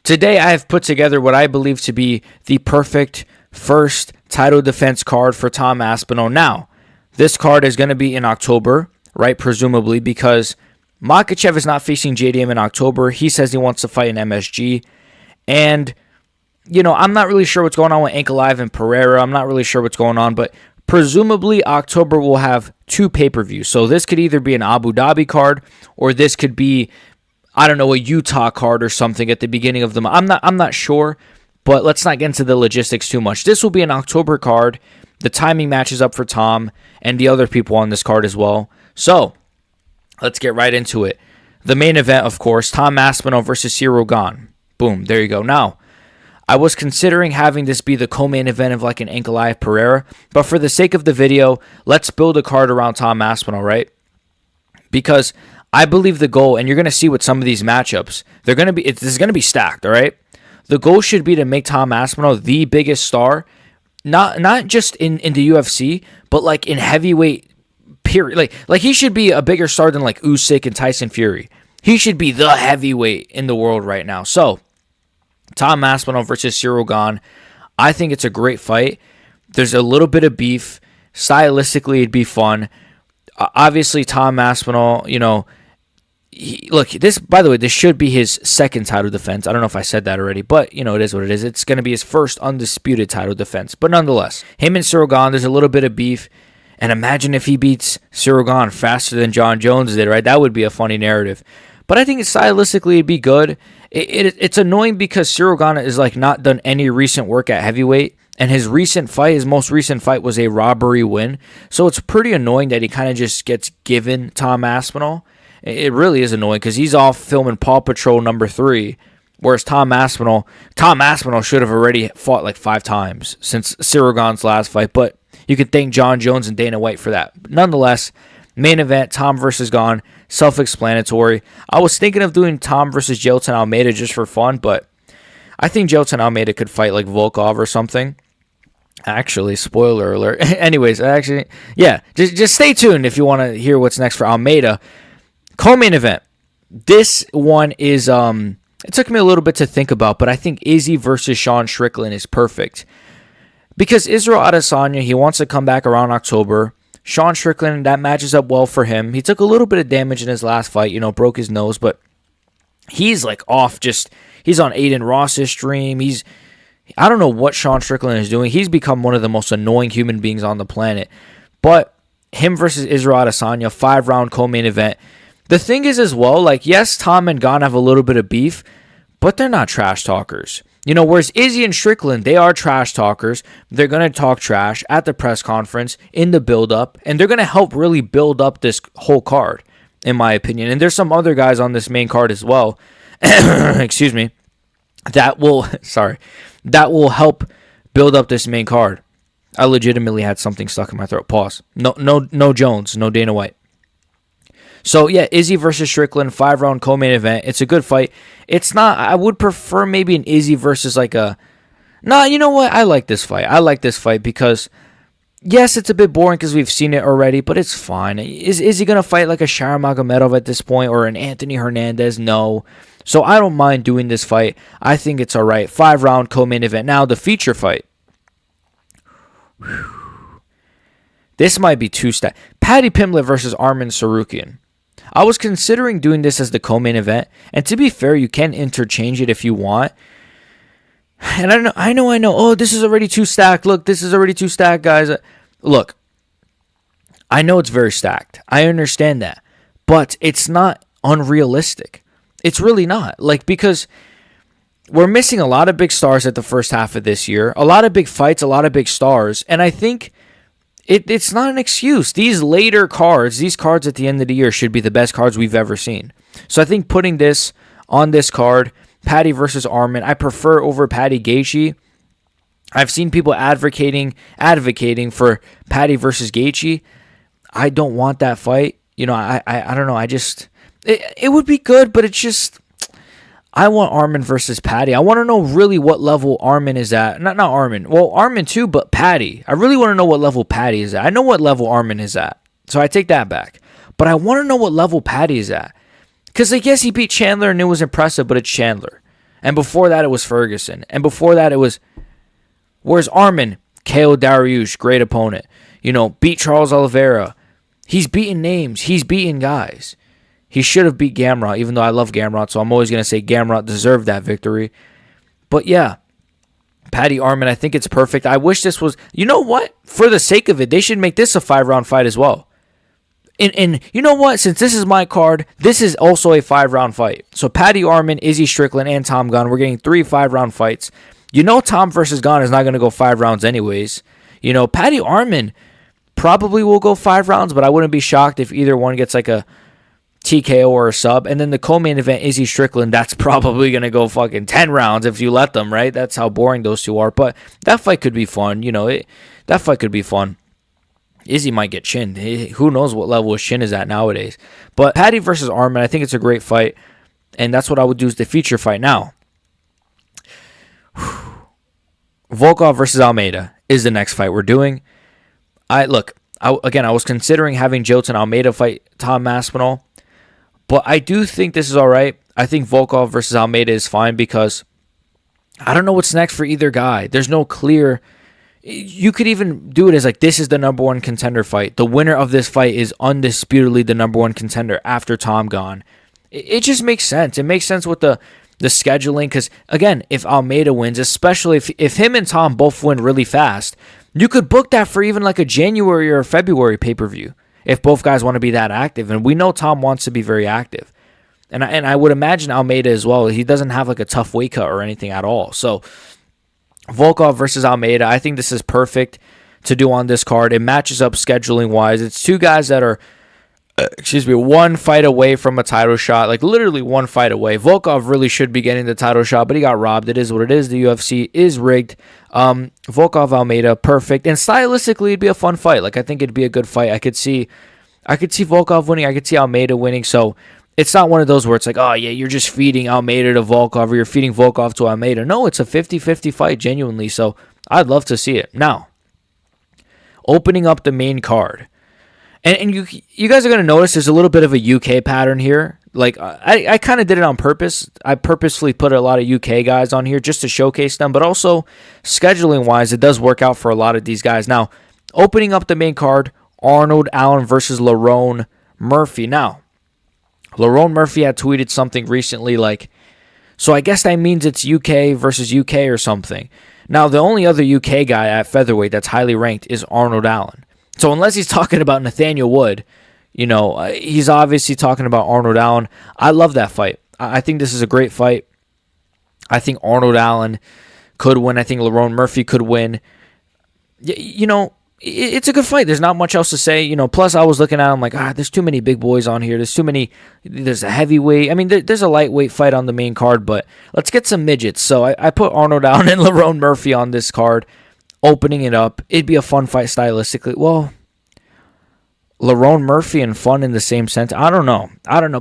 Today I have put together what I believe to be the perfect first title defense card for Tom Aspinall. Now, this card is going to be in October, right? Presumably, because Makhachev is not facing JDM in October. He says he wants to fight in MSG. And, I'm not really sure what's going on with Ankalaev and Pereira. I'm not really sure what's going on, but presumably October will have 2 pay-per-views. So this could either be an Abu Dhabi card or this could be, I don't know, a Utah card or something at the beginning of the month. I'm not sure, but let's not get into the logistics too much. This will be an October card. The timing matches up for Tom and the other people on this card as well. So, let's get right into it. The main event, of course, Tom Aspinall versus Ciryl Gane. Boom, there you go. Now, I was considering having this be the co-main event of like an Ankalaev Pereira, but for the sake of the video, let's build a card around Tom Aspinall, right? Because I believe the goal, and you're going to see with some of these matchups, this is going to be stacked, all right? The goal should be to make Tom Aspinall the biggest star, not just in the UFC, but like in heavyweight, period. Like he should be a bigger star than like Usyk and Tyson Fury. He should be the heavyweight in the world right now. So, Tom Aspinall versus Ciryl Gane. I think it's a great fight. There's a little bit of beef. Stylistically, it'd be fun. Obviously, Tom Aspinall, look, this, by the way, this should be his second title defense. I don't know if I said that already, but, it is what it is. It's going to be his first undisputed title defense. But nonetheless, him and Ciryl Gane, there's a little bit of beef. And imagine if he beats Ciryl Gane faster than John Jones did, right? That would be a funny narrative. But I think stylistically it'd be good. It's annoying because Ciryl Gane is like not done any recent work at heavyweight. And his most recent fight was a robbery win. So it's pretty annoying that he kind of just gets given Tom Aspinall. It really is annoying because he's off filming Paw Patrol #3. Whereas Tom Aspinall should have already fought like 5 times since Ciryl Gane's last fight. But you could thank John Jones and Dana White for that. But nonetheless, main event, Tom versus Gane, self-explanatory. I was thinking of doing Tom versus Jailton Almeida just for fun, but I think Jailton Almeida could fight like Volkov or something. Actually, spoiler alert. Anyways, just stay tuned if you want to hear what's next for Almeida. Co-main event. This one is, it took me a little bit to think about, but I think Izzy versus Sean Strickland is perfect. Because Israel Adesanya, he wants to come back around October. Sean Strickland, that matches up well for him. He took a little bit of damage in his last fight, broke his nose, but he's like off he's on Aiden Ross's stream. I don't know what Sean Strickland is doing. He's become one of the most annoying human beings on the planet. But him versus Israel Adesanya, 5-round co-main event. The thing is as well, like, yes, Tom and Gane have a little bit of beef, but they're not trash talkers. Whereas Izzy and Strickland, they are trash talkers. They're going to talk trash at the press conference, in the build-up, and they're going to help really build up this whole card, in my opinion. And there's some other guys on this main card as well, excuse me, that will help build up this main card. I legitimately had something stuck in my throat. Pause. No Jones, no Dana White. So, yeah, Izzy versus Strickland, 5-round co-main event. It's a good fight. It's not, I would prefer maybe an Izzy versus like you know what? I like this fight. I like this fight because, yes, it's a bit boring because we've seen it already, but it's fine. Is he going to fight like a Sharon Magomedov at this point or an Anthony Hernandez? No. So, I don't mind doing this fight. I think it's all right. 5-round co-main event. Now, the feature fight. This might be too stacked. Paddy Pimblett versus Arman Tsarukyan. I was considering doing this as the co-main event, and to be fair, you can interchange it if you want. And I know. Oh, this is already too stacked. Look, this is already too stacked, guys. Look, I know it's very stacked. I understand that, but it's not unrealistic. It's really not. Because we're missing a lot of big stars at the first half of this year, a lot of big fights, a lot of big stars, and I think it's not an excuse. These later cards, these cards at the end of the year should be the best cards we've ever seen. So I think putting this on this card, Paddy versus Arman, I prefer over Paddy Gaethje. I've seen people advocating for Paddy versus Gaethje. I don't want that fight. I don't know. It would be good, but it's just, I want Arman versus Paddy. I want to know really what level Arman is at. Not Arman. Well, Arman too, but Paddy. I really want to know what level Paddy is at. I know what level Arman is at, so I take that back. But I want to know what level Paddy is at. Because I guess he beat Chandler and it was impressive, but it's Chandler. And before that, it was Ferguson. And before that, it was, where's Arman? KO Dariush, great opponent. Beat Charles Oliveira. He's beaten names. He's beaten guys. He should have beat Gamrot, even though I love Gamrot, so I'm always going to say Gamrot deserved that victory. But yeah, Paddy Arman, I think it's perfect. I wish this was, you know what? For the sake of it, they should make this a 5-round fight as well. And you know what? Since this is my card, this is also a 5-round fight. So Paddy Arman, Izzy Strickland, and Tom Gunn, we're getting 3 5-round fights. Tom versus Gunn is not going to go 5 rounds anyways. Paddy Arman probably will go 5 rounds, but I wouldn't be shocked if either one gets like a TKO or a sub. And then the co-main event, Izzy Strickland, that's probably going to go fucking 10 rounds if you let them, right? That's how boring those two are. But that fight could be fun. That fight could be fun. Izzy might get chinned. Who knows what level his chin is at nowadays. But Paddy versus Arman, I think it's a great fight. And that's what I would do as the feature fight now. Volkov versus Almeida is the next fight we're doing. I was considering having Jilton Almeida fight Tom Aspinall, but I do think this is all right. I think Volkov versus Almeida is fine because I don't know what's next for either guy. There's no clear. You could even do it as like this is the number 1 contender fight. The winner of this fight is undisputedly the number 1 contender after Tom gone. It just makes sense. It makes sense with the scheduling because, again, if Almeida wins, especially if him and Tom both win really fast, you could book that for even like a January or February pay-per-view if both guys want to be that active. And we know Tom wants to be very active. And I would imagine Almeida as well. He doesn't have like a tough weight cut or anything at all. So Volkov versus Almeida, I think this is perfect to do on this card. It matches up scheduling-wise. It's 2 guys that are 1 fight away from a title shot, like literally 1 fight away. Volkov really should be getting the title shot, but he got robbed. It is what it is. The UFC is rigged. Volkov Almeida, perfect. And stylistically, it'd be a fun fight. Like I think it'd be a good fight. I could see Volkov winning. I could see Almeida winning. So it's not one of those where it's like, oh yeah, you're just feeding Almeida to Volkov or you're feeding Volkov to Almeida. No, it's a 50-50 fight, genuinely. So I'd love to see it. Now, opening up the main card. And you guys are going to notice there's a little bit of a UK pattern here. Like, I kind of did it on purpose. I purposefully put a lot of UK guys on here just to showcase them. But also, scheduling-wise, it does work out for a lot of these guys. Now, opening up the main card, Arnold Allen versus Lerone Murphy. Now, Lerone Murphy had tweeted something recently like, so I guess that means it's UK versus UK or something. Now, the only other UK guy at featherweight that's highly ranked is Arnold Allen. So unless he's talking about Nathaniel Wood, he's obviously talking about Arnold Allen. I love that fight. I think this is a great fight. I think Arnold Allen could win. I think Lerone Murphy could win. It's a good fight. There's not much else to say. Plus I was looking at him like, there's too many big boys on here. There's a heavyweight. I mean, there's a lightweight fight on the main card, but let's get some midgets. So I put Arnold Allen and Lerone Murphy on this card. Opening it up, it'd be a fun fight stylistically. Well, Lerone Murphy and fun in the same sense. I don't know.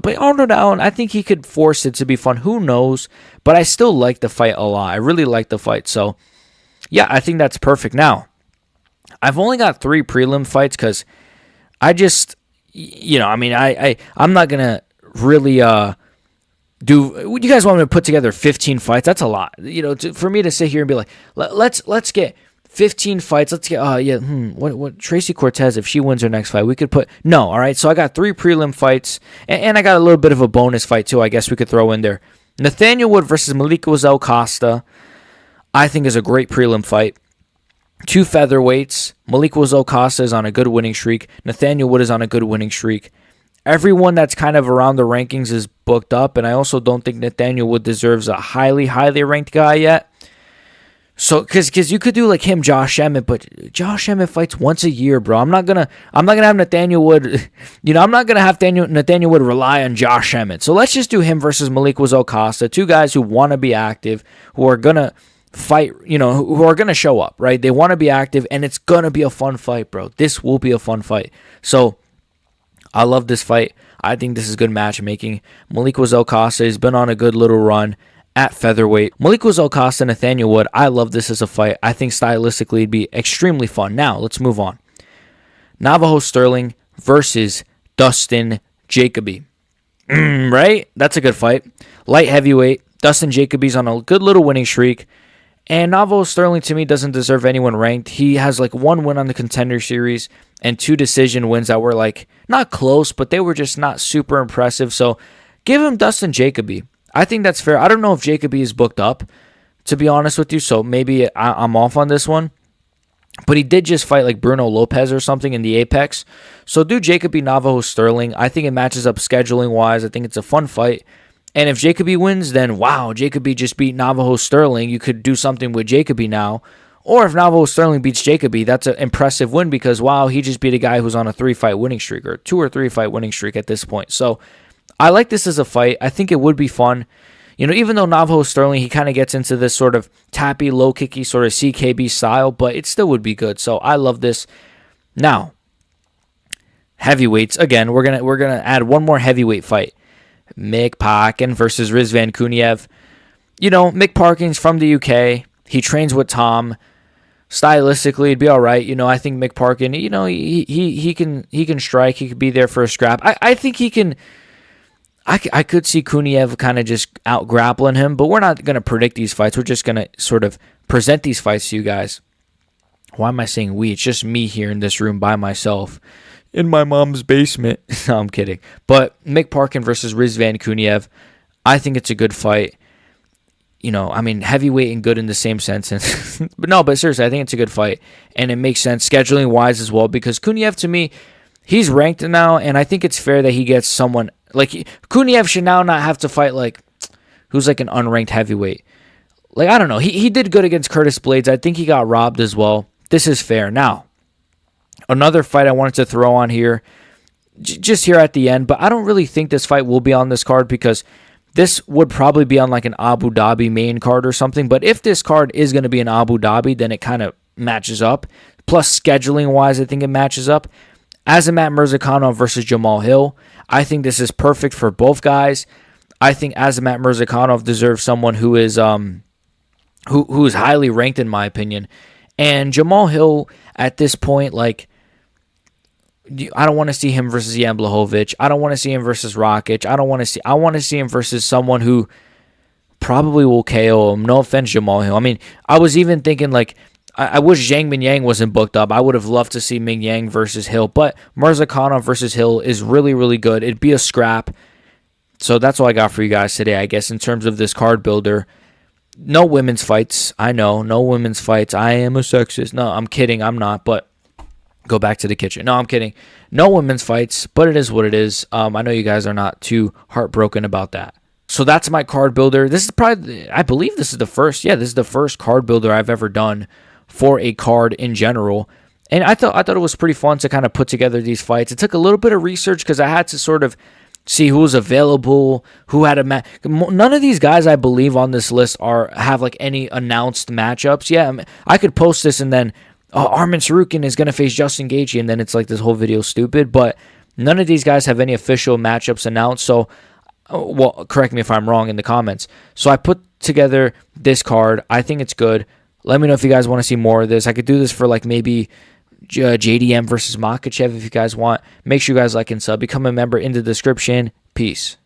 But Arnold Allen, I think he could force it to be fun. Who knows? But I still like the fight a lot. I really like the fight. So, yeah, I think that's perfect. Now, I've only got 3 prelim fights because I just, I'm not going to really do. You guys want me to put together 15 fights? That's a lot. For me to sit here and be like, let's get 15 fights. Let's get what Tracy Cortez, if she wins her next fight, we could put no. All right, so I got 3 prelim fights, and I got a little bit of a bonus fight too. I guess we could throw in there. Nathaniel Wood versus Malik Wazell Costa, I think is a great prelim fight. 2 featherweights. Malik Wazell Costa is on a good winning streak. Nathaniel Wood is on a good winning streak. Everyone that's kind of around the rankings is booked up, and I also don't think Nathaniel Wood deserves a highly, highly ranked guy yet. So, because you could do like him, Josh Emmett, but Josh Emmett fights once a year, bro. I'm not gonna have Nathaniel Wood. I'm not gonna have Nathaniel Wood rely on Josh Emmett. So let's just do him versus Malik Wazell Costa, 2 guys who want to be active, who are gonna fight, who are gonna show up, right? They want to be active, and it's gonna be a fun fight, bro. This will be a fun fight. So I love this fight. I think this is good matchmaking. Malik Wazell Costa has been on a good little run at featherweight. Malik Wazell Costa, Nathaniel Wood, I love this as a fight. I think stylistically it'd be extremely fun. Now, let's move on. Navajo Sterling versus Dustin Jacoby. Right? That's a good fight. Light heavyweight, Dustin Jacoby's on a good little winning streak. And Navajo Sterling, to me, doesn't deserve anyone ranked. He has like 1 win on the Contender Series and 2 decision wins that were like not close, but they were just not super impressive. So give him Dustin Jacoby. I think that's fair. I don't know if Jacoby is booked up, to be honest with you, so maybe I'm off on this one. But he did just fight like Bruno Lopez or something in the Apex. So do Jacoby, Navajo Sterling. I think it matches up scheduling-wise. I think it's a fun fight. And if Jacoby wins, then wow, Jacoby just beat Navajo Sterling. You could do something with Jacoby now. Or if Navajo Sterling beats Jacoby, that's an impressive win because, wow, he just beat a guy who's on a 3-fight winning streak or 2 or 3 fight winning streak at this point. So I like this as a fight. I think it would be fun. You know, even though Navajo Sterling, he kind of gets into this sort of tappy, low-kicky sort of CKB style, but it still would be good. So I love this. Now, heavyweights. Again, we're gonna add one more heavyweight fight. Mick Parkin versus Rizvan Kuniev. You know, Mick Parkin's from the UK. He trains with Tom. Stylistically, it'd be all right. You know, I think Mick Parkin, you know, he can strike. He could be there for a scrap. I think he can. I could see Kuniev kind of just out grappling him, but we're not going to predict these fights. We're just going to sort of present these fights to you guys. Why am I saying we? It's just me here in this room by myself in my mom's basement. No, I'm kidding. But Mick Parkin versus Rizvan Kuniev, I think it's a good fight. You know, I mean, heavyweight and good in the same sense. But seriously, I think it's a good fight. And it makes sense scheduling-wise as well because Kuniev, to me, he's ranked now, and I think it's fair that he gets someone. Like, Kuniev should now not have to fight, like, who's like an unranked heavyweight. Like, I don't know. He did good against Curtis Blades. I think he got robbed as well. This is fair. Now, another fight I wanted to throw on here, just here at the end, but I don't really think this fight will be on this card because this would probably be on like an Abu Dhabi main card or something. But if this card is going to be in Abu Dhabi, then it kind of matches up. Plus, scheduling-wise, I think it matches up. Azamat Murzakanov versus Jamal Hill. I think this is perfect for both guys. I think Azamat Murzakanov deserves someone who is who is highly ranked in my opinion. And Jamal Hill at this point, like, I don't want to see him versus Jan Blachowicz. I don't want to see him versus Rakic. I want to see him versus someone who probably will KO him. No offense, Jamal Hill. I mean, I was even thinking like I wish Zhang Mingyang wasn't booked up. I would have loved to see Mingyang versus Hill, but Murzakanov versus Hill is really, really good. It'd be a scrap. So that's all I got for you guys today, I guess, in terms of this card builder. No women's fights. I know, no women's fights. I am a sexist. No, I'm kidding. I'm not, but go back to the kitchen. No, I'm kidding. No women's fights, but it is what it is. I know you guys are not too heartbroken about that. So that's my card builder. This is probably, I believe this is the first. Yeah, this is the first card builder I've ever done for a card in general. And I thought it was pretty fun to kind of put together these fights. It took a little bit of research because I had to sort of see who was available, who had a match. None of these guys, I believe, on this list have like any announced matchups. Yeah, I could post this and then Arman Sarukian is going to face Justin Gaethje, and then it's like this whole video stupid. But none of these guys have any official matchups announced. So, well, correct me if I'm wrong in the comments. So I put together this card. I think it's good. Let me know if you guys want to see more of this. I could do this for like maybe JDM versus Makhachev if you guys want. Make sure you guys like and sub. Become a member in the description. Peace.